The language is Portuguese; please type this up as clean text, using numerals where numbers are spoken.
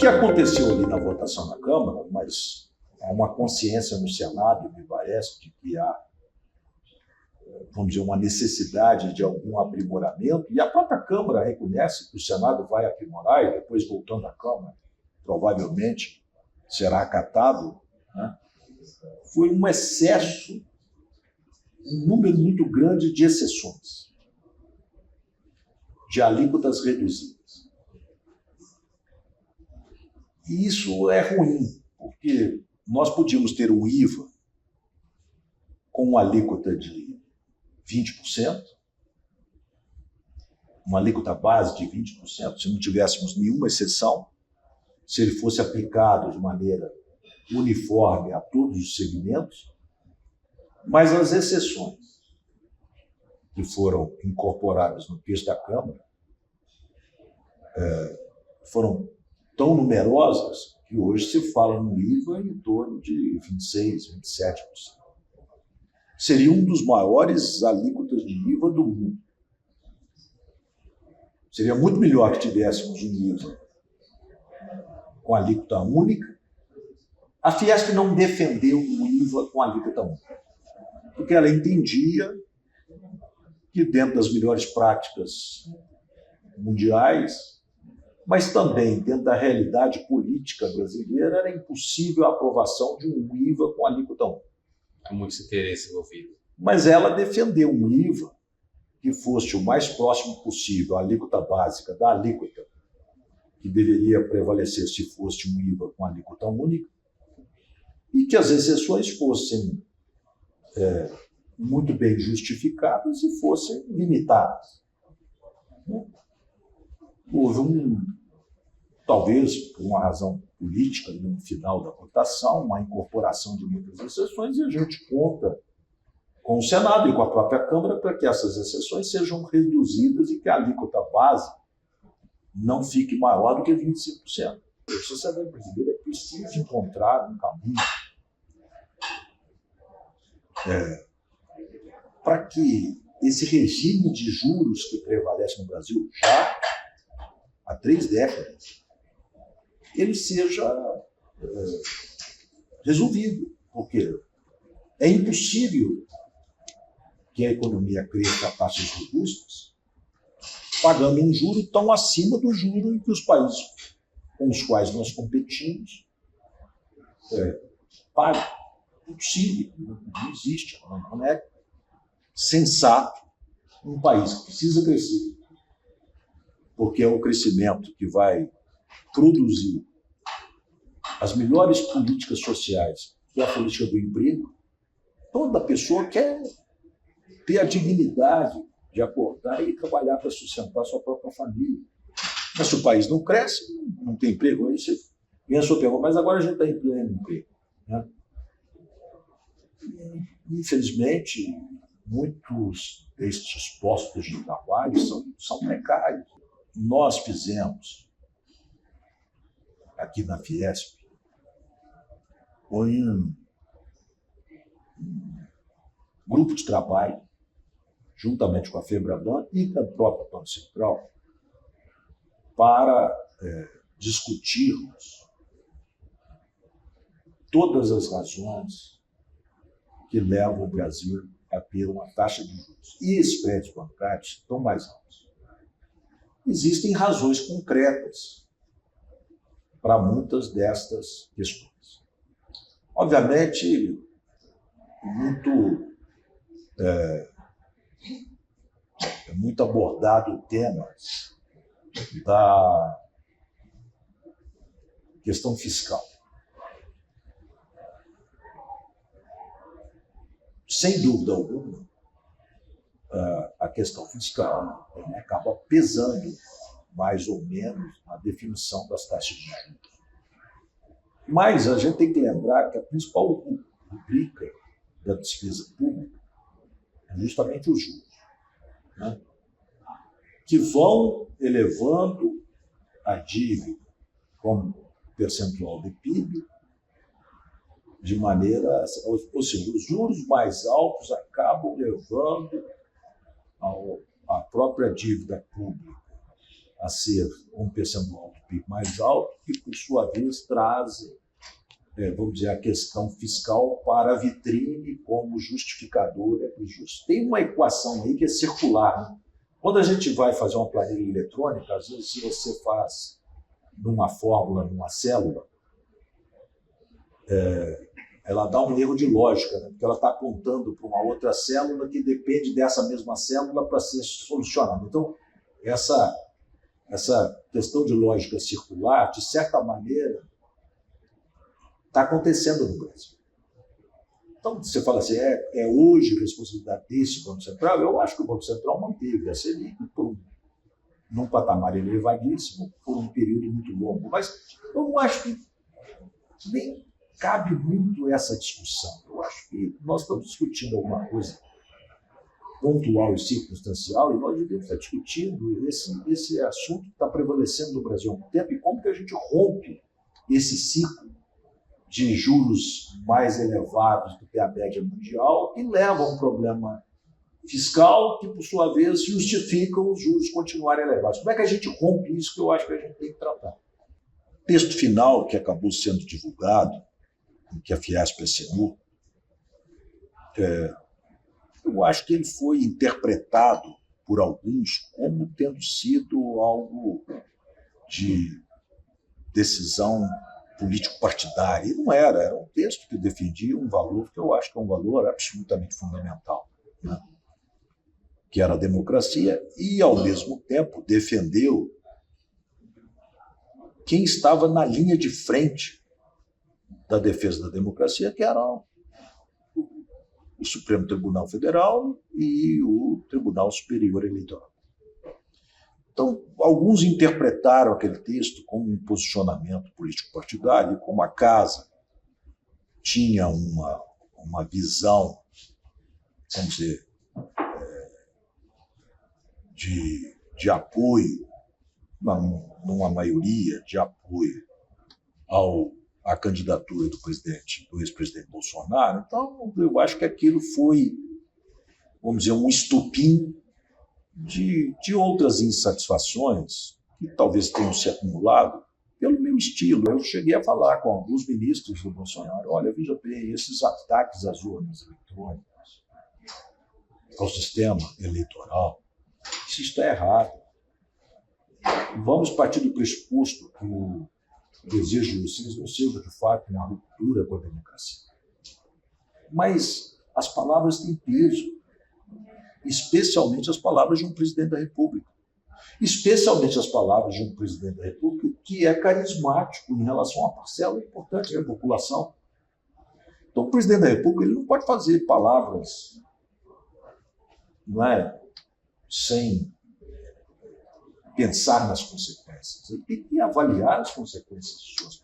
que aconteceu ali na votação na Câmara, mas há uma consciência no Senado, me parece, de que há, vamos dizer, uma necessidade de algum aprimoramento, e a própria Câmara reconhece que o Senado vai aprimorar, e depois, voltando à Câmara, provavelmente será acatado, né? Foi um excesso, um número muito grande de exceções, de alíquotas reduzidas. E isso é ruim, porque nós podíamos ter um IVA com uma alíquota de 20%, uma alíquota base de 20%, se não tivéssemos nenhuma exceção, se ele fosse aplicado de maneira uniforme a todos os segmentos, mas as exceções que foram incorporadas no texto da Câmara foram tão numerosas que hoje se fala no IVA em torno de 26%, 27%. Seria um dos maiores alíquotas de IVA do mundo. Seria muito melhor que tivéssemos um IVA com alíquota única. A Fiesp não defendeu o IVA com alíquota única, porque ela entendia que dentro das melhores práticas mundiais, mas também dentro da realidade política brasileira, era impossível a aprovação de um IVA com alíquota única. Há muito interesse envolvido. Mas ela defendeu um IVA que fosse o mais próximo possível à alíquota básica da alíquota que deveria prevalecer se fosse um IVA com alíquota única, e que as exceções fossem muito bem justificadas e fossem limitadas. Houve talvez por uma razão política no final da votação, uma incorporação de muitas exceções, e a gente conta com o Senado e com a própria Câmara para que essas exceções sejam reduzidas e que a alíquota base não fique maior do que 25%. A sociedade brasileira precisa encontrar um caminho para que esse regime de juros que prevalece no Brasil já há 3 décadas, ele seja resolvido, porque é impossível que a economia cresça a taxas robustas pagando um juro tão acima do juro em que os países com os quais nós competimos pagam. É impossível, não existe, não é sensato um país que precisa crescer, porque é o crescimento que vai produzir as melhores políticas sociais, que é a política do emprego. Toda pessoa quer ter a dignidade de acordar e trabalhar para sustentar a sua própria família. Mas se o país não cresce, não tem emprego, aí você pensa, mas agora a gente está em pleno emprego, né? Infelizmente, muitos destes postos de trabalho são precários. Nós fizemos, aqui na Fiesp, um grupo de trabalho, juntamente com a FEBRABAN e com a própria Banco Central, para discutirmos todas as razões que levam o Brasil a ter uma taxa de juros e spreads bancários tão mais altos. Existem razões concretas para muitas destas questões. Obviamente, muito abordado o tema da questão fiscal. Sem dúvida alguma, a questão fiscal acaba pesando mais ou menos na definição das taxas de juros. Mas a gente tem que lembrar que a principal rubrica da despesa pública é justamente os juros, né? Que vão elevando a dívida como percentual do PIB, de maneira, ou seja, os juros mais altos acabam levando a própria dívida pública a ser um percentual do PIB mais alto, que, por sua vez, trazem, vamos dizer, a questão fiscal para a vitrine como justificadora dos justos. Tem uma equação aí que é circular, né? Quando a gente vai fazer uma planilha eletrônica, às vezes, se você faz numa fórmula, numa célula, ela dá um erro de lógica, né? Porque ela está apontando para uma outra célula que depende dessa mesma célula para ser solucionada. Então, essa questão de lógica circular, de certa maneira, está acontecendo no Brasil. Então, você fala assim, é hoje responsabilidade desse Banco Central? Eu acho que o Banco Central manteve a Selic num patamar elevadíssimo por um período muito longo. Mas eu não acho que nem cabe muito essa discussão. Eu acho que nós estamos discutindo alguma coisa pontual e circunstancial e nós devemos estar discutindo esse assunto que está prevalecendo no Brasil há muito tempo e como que a gente rompe esse ciclo de juros mais elevados do que a média mundial e leva a um problema fiscal que, por sua vez, justifica os juros continuarem elevados. Como é que a gente rompe isso que eu acho que a gente tem que tratar? O texto final que acabou sendo divulgado, que a Fiesp assinou, eu acho que ele foi interpretado por alguns como tendo sido algo de decisão político-partidária. E não era um texto que defendia um valor que eu acho que é um valor absolutamente fundamental, né? Que era a democracia, e, ao mesmo tempo, defendeu quem estava na linha de frente da defesa da democracia, que eram o Supremo Tribunal Federal e o Tribunal Superior Eleitoral. Então, alguns interpretaram aquele texto como um posicionamento político-partidário, como a Casa tinha uma visão, vamos dizer, de apoio, numa maioria de apoio à candidatura do ex-presidente Bolsonaro. Então, eu acho que aquilo foi, vamos dizer, um estupim de outras insatisfações que talvez tenham se acumulado pelo meu estilo. Eu cheguei a falar com alguns ministros do Bolsonaro: olha, veja bem, esses ataques às urnas eletrônicas, ao sistema eleitoral, isso está errado. Vamos partir do pressuposto que o desejo de vocês não seja, de fato, uma ruptura com a democracia. Mas as palavras têm peso, especialmente as palavras de um presidente da República. Especialmente as palavras de um presidente da República que é carismático em relação a uma parcela importante da população. Então, o presidente da República ele não pode fazer palavras, sem pensar nas consequências. Ele tem que avaliar as consequências de suas palavras.